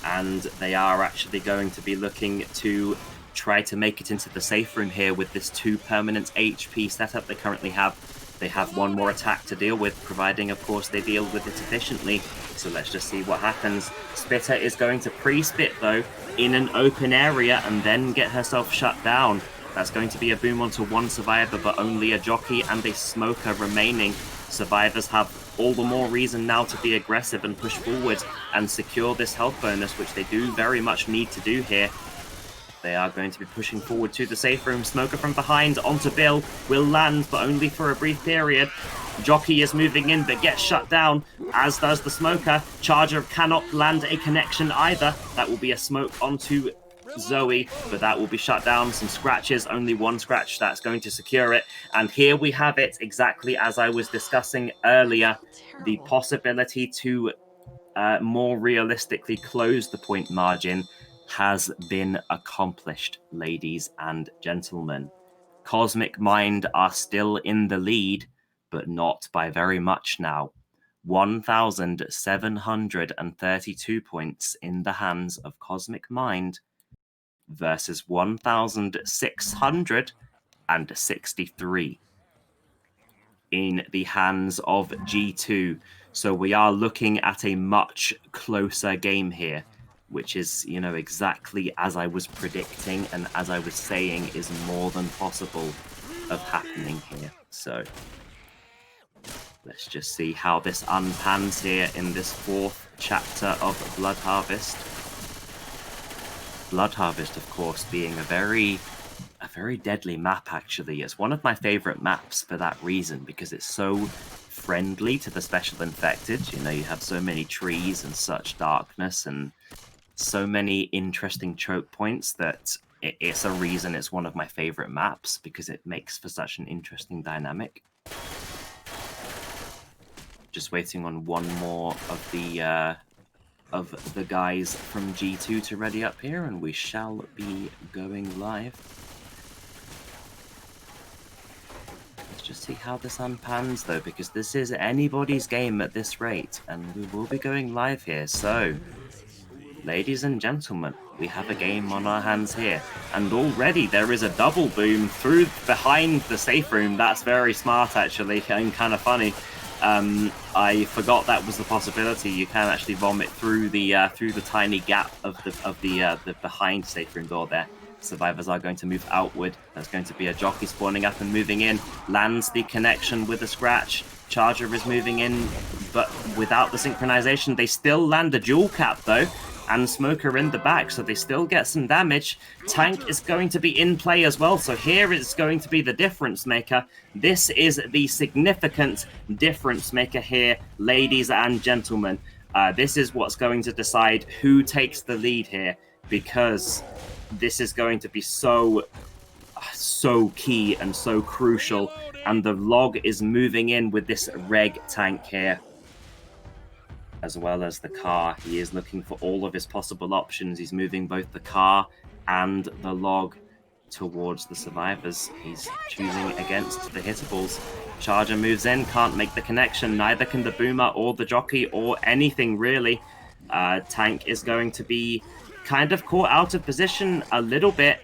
and they are actually going to be looking to try to make it into the safe room here with this 2 permanent HP setup they currently have. They have one more attack to deal with, providing, of course, they deal with it efficiently. So let's just see what happens. Spitter is going to pre-spit, though, in an open area and then get herself shut down. That's going to be a boom onto one survivor, but only a jockey and a Smoker remaining. Survivors have all the more reason now to be aggressive and push forward and secure this health bonus, which they do very much need to do here. They are going to be pushing forward to the safe room. Smoker from behind onto Bill. Will land, but only for a brief period. Jockey is moving in, but gets shut down, as does the Smoker. Charger cannot land a connection either. That will be a smoke onto Zoe, but that will be shut down. Some scratches, only one scratch, that's going to secure it. And here we have it, exactly as I was discussing earlier. The possibility to more realistically close the point margin has been accomplished, ladies and gentlemen. Cosmic Mind are still in the lead, but not by very much now. 1,732 points in the hands of Cosmic Mind versus 1,663 in the hands of G2. So we are looking at a much closer game here, which is, you know, exactly as I was predicting and as I was saying is more than possible of happening here. So let's just see how this unpans here in this 4th chapter of Blood Harvest. Blood Harvest, of course, being a very deadly map, actually. It's one of my favorite maps for that reason, because it's so friendly to the Special Infected. You know, you have so many trees and such darkness and so many interesting choke points that it's a reason it's one of my favorite maps, because it makes for such an interesting dynamic. Just waiting on one more of the of the guys from G2 to ready up here, and we shall be going live. Let's just see how this unpans, though, because this is anybody's game at this rate, and we will be going live here. So, ladies and gentlemen, we have a game on our hands here, and already there is a double boom through behind the safe room. That's very smart, actually, and kind of funny. I forgot that was the possibility. You can actually vomit through the tiny gap of the behind safe room door there. Survivors are going to move outward. There's going to be a jockey spawning up and moving in. Lands the connection with a scratch. Charger is moving in, but without the synchronization. They still land a dual cap, though, and Smoker in the back, so they still get some damage. Tank is going to be in play as well, so here is going to be the difference maker. This is the significant difference maker here, ladies and gentlemen. This is what's going to decide who takes the lead here, because this is going to be so key and so crucial, and the log is moving in with this reg tank here, as well as the car. He is looking for all of his possible options. He's moving both the car and the log towards the survivors. He's choosing against the hittables. Charger moves in, can't make the connection. Neither can the boomer or the jockey or anything, really. Tank is going to be kind of caught out of position a little bit.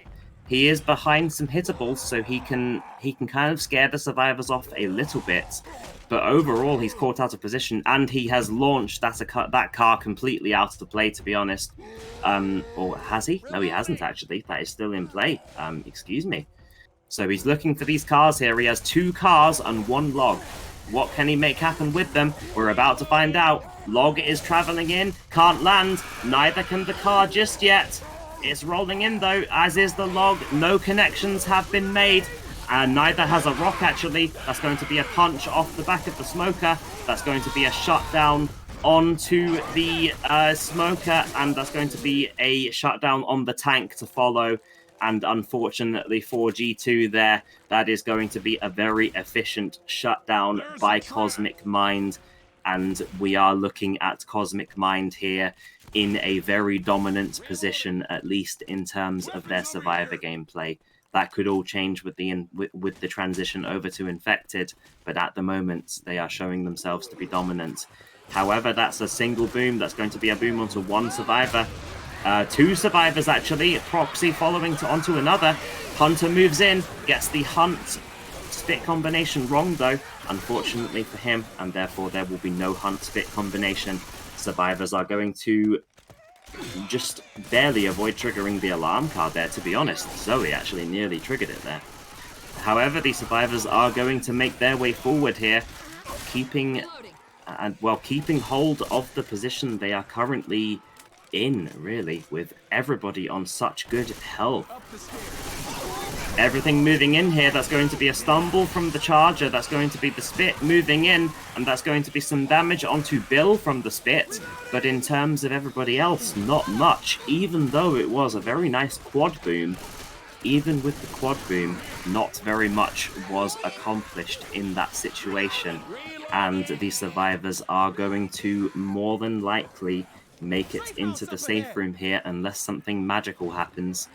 He is behind some hittables, so he can kind of scare the survivors off a little bit. But overall, he's caught out of position, and he has launched that car completely out of play, to be honest. Or has he? No, he hasn't, actually. That is still in play. Excuse me. So he's looking for these cars here. He has 2 cars and 1 log. What can he make happen with them? We're about to find out. Log is traveling in, can't land. Neither can the car just yet. It's rolling in, though, as is the log. No connections have been made. And neither has a rock, actually. That's going to be a punch off the back of the smoker. That's going to be a shutdown onto the smoker. And that's going to be a shutdown on the tank to follow. And unfortunately for G2 there, that is going to be a very efficient shutdown by Cosmic Mind. And we are looking at Cosmic Mind here in a very dominant position, at least in terms of their survivor gameplay. That could all change with the transition over to Infected, but at the moment, they are showing themselves to be dominant. However, that's a single boom. That's going to be a boom onto 1 survivor. 2 survivors, actually. Proxy following onto another. Hunter moves in, gets the Hunt Spit combination wrong, though, unfortunately for him, and therefore there will be no Hunt Spit combination. Survivors are going to just barely avoid triggering the alarm card there, to be honest. Zoe actually nearly triggered it there. However, the survivors are going to make their way forward here, keeping hold of the position they are currently in, really, with everybody on such good health. Everything moving in here. That's going to be a stumble from the Charger. That's going to be the Spit moving in, and that's going to be some damage onto Bill from the Spit. But in terms of everybody else, not much. Even though it was a very nice quad boom, even with the quad boom, not very much was accomplished in that situation. And the survivors are going to more than likely make it into the safe room here unless something magical happens.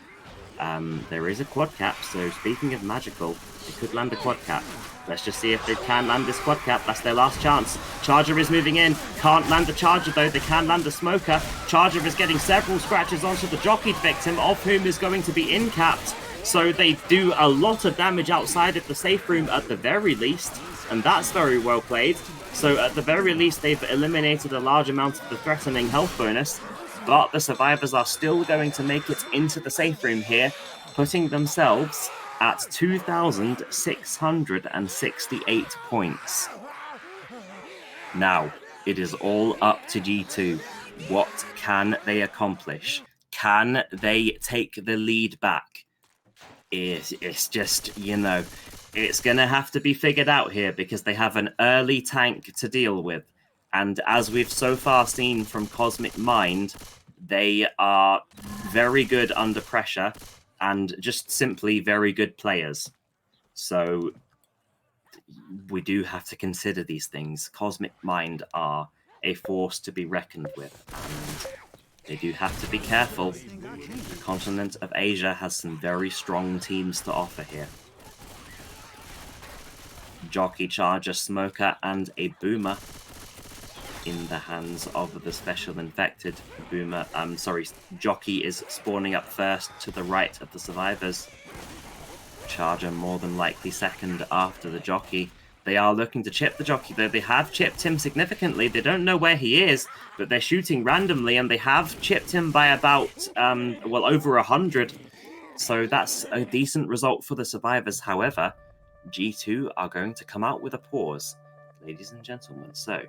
There is a quad cap, so speaking of magical, they could land a quad cap. Let's just see if they can land this quad cap. That's their last chance. Charger is moving in. Can't land the Charger, though. They can land the Smoker. Charger is getting several scratches onto the jockeyed victim, of whom is going to be in-capped. So they do a lot of damage outside of the safe room at the very least, and that's very well played. So at the very least, they've eliminated a large amount of the threatening health bonus. But the survivors are still going to make it into the safe room here, putting themselves at 2,668 points. Now, it is all up to G2. What can they accomplish? Can they take the lead back? It's just, you know, it's going to have to be figured out here because they have an early tank to deal with. And as we've so far seen from Cosmic Mind, they are very good under pressure and just simply very good players. So we do have to consider these things. Cosmic Mind are a force to be reckoned with, and they do have to be careful. The continent of Asia has some very strong teams to offer here. Jockey, Charger, Smoker, and a Boomer in the hands of the special infected. Jockey is spawning up first to the right of the survivors. Charger more than likely second after the Jockey. They are looking to chip the Jockey, though. They have chipped him significantly. They don't know where he is, but they're shooting randomly, and they have chipped him by about, over 100. So that's a decent result for the survivors. However, G2 are going to come out with a pause, ladies and gentlemen. So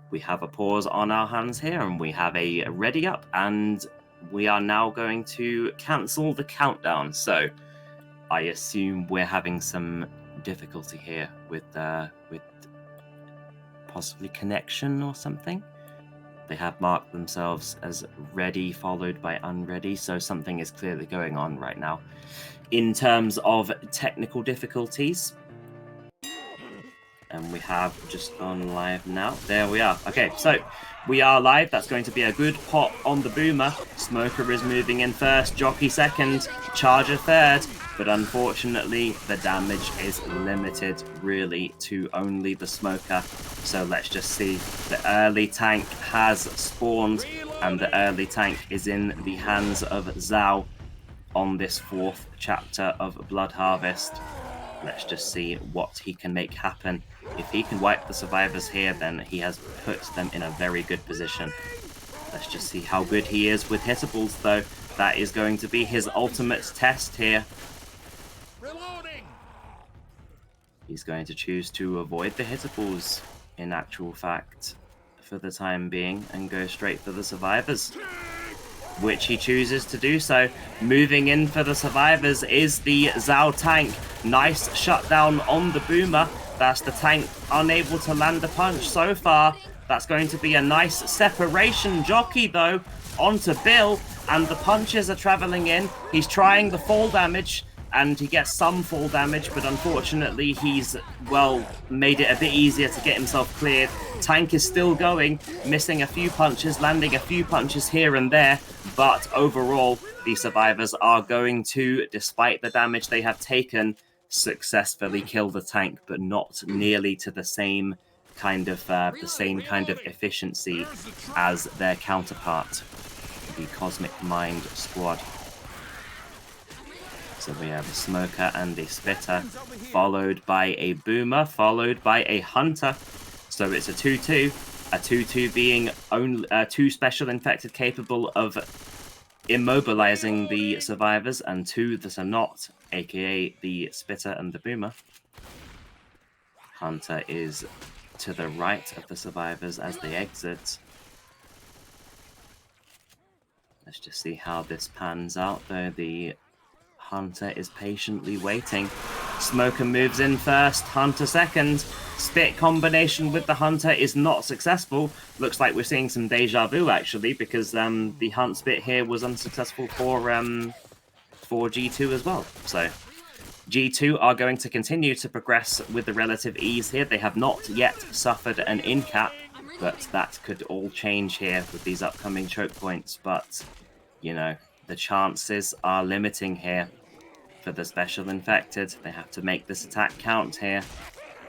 we have a pause on our hands here, and we have a ready up, and we are now going to cancel the countdown. So I assume we're having some difficulty here with possibly connection or something. They have marked themselves as ready followed by unready, so something is clearly going on right now. In terms of technical difficulties, and we have just gone live now. There we are. Okay, so we are live. That's going to be a good pot on the Boomer. Smoker is moving in first, Jockey second, Charger third, but unfortunately the damage is limited really to only the Smoker. So let's just see. The early tank has spawned, and the early tank is in the hands of Zhao on this 4th chapter of Blood Harvest. Let's just see what he can make happen. If he can wipe the survivors here, then he has put them in a very good position. Let's just see how good he is with hittables, though. That is going to be his ultimate test here. Reloading. He's going to choose to avoid the hittables, in actual fact, for the time being, and go straight for the survivors, which he chooses to do so. Moving in for the survivors is the Zhao tank. Nice shutdown on the Boomer. That's the tank unable to land a punch so far. That's going to be a nice separation. Jockey, though, onto Bill, and the punches are traveling in. He's trying the fall damage, and he gets some fall damage, but unfortunately he's, made it a bit easier to get himself cleared. Tank is still going, missing a few punches, landing a few punches here and there, but overall, the survivors are going to, despite the damage they have taken, successfully kill the tank, but not nearly to the same kind of efficiency as their counterpart, the Cosmic Mind squad. So we have a Smoker and a Spitter, followed by a Boomer, followed by a Hunter. So it's a 2-2. A 2-2 being only 2 special infected capable of immobilizing the survivors, and 2 that are not, aka the Spitter and the Boomer. Hunter is to the right of the survivors as they exit. Let's just see how this pans out, though. The Hunter is patiently waiting. Smoker moves in first, Hunter second. Spit combination with the Hunter is not successful. Looks like we're seeing some deja vu, actually, because the Hunt Spit here was unsuccessful for G2 as well. So G2 are going to continue to progress with the relative ease here. They have not yet suffered an in-cap, but that could all change here with these upcoming choke points. But, you know, the chances are limiting here for the special infected. They have to make this attack count here.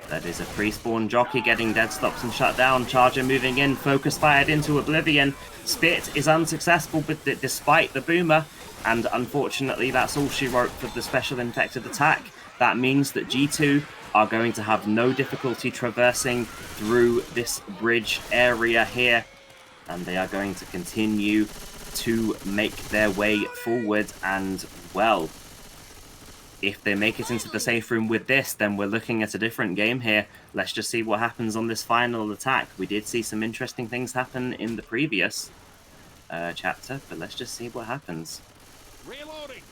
That is a pre-spawn Jockey getting dead stops and shut down. Charger moving in, focus fired into Oblivion. Spit is unsuccessful despite the Boomer, and unfortunately that's all she wrote for the special infected attack. That means that G2 are going to have no difficulty traversing through this bridge area here, and they are going to continue to make their way forward. And, well, if they make it into the safe room with this, then we're looking at a different game here. Let's just see what happens on this final attack. We did see some interesting things happen in the previous chapter, but let's just see what happens. Reloading.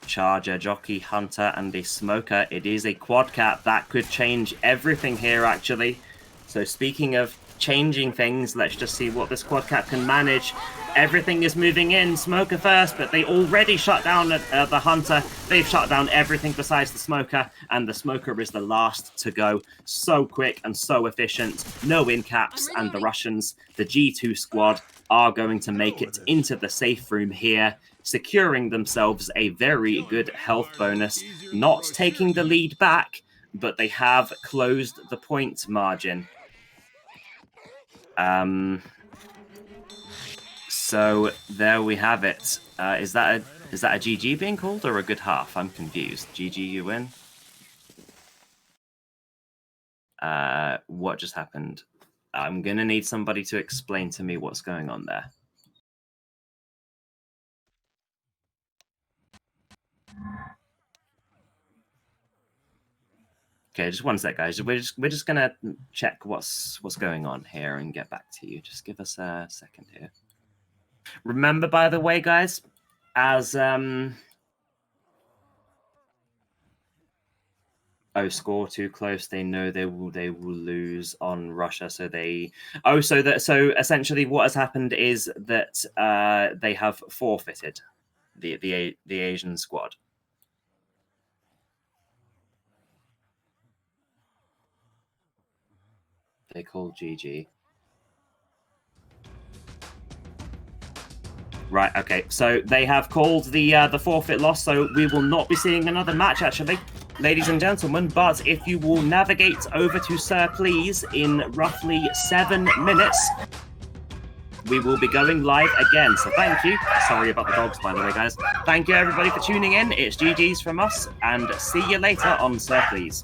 Charger, Jockey, Hunter, and a Smoker. It is a quad cap. That could change everything here, actually. So speaking of changing things. Let's just see what this quad cap can manage. Everything is moving in. Smoker first, but they already shut down the Hunter. They've shut down everything besides the Smoker, and the Smoker is the last to go. So quick and so efficient. No in caps, and the Russians, the G2 squad, are going to make it into the safe room here, securing themselves a very good health bonus. Not taking the lead back, but they have closed the point margin. So there we have it. Is that a GG being called or a good half? I'm confused. GG, you win. What just happened? I'm gonna need somebody to explain to me what's going on there. Okay, just one sec, guys. We're just gonna check what's going on here and get back to you. Just give us a second here. Remember, by the way, guys, as score too close, they know they will lose on Russia, so they so essentially what has happened is that they have forfeited the Asian squad. They call GG. Right, okay. So they have called the forfeit loss, so we will not be seeing another match, actually, ladies and gentlemen. But if you will navigate over to Sir Please in roughly 7 minutes, we will be going live again. So thank you. Sorry about the dogs, by the way, guys. Thank you, everybody, for tuning in. It's GG's from us, and see you later on Sir Please.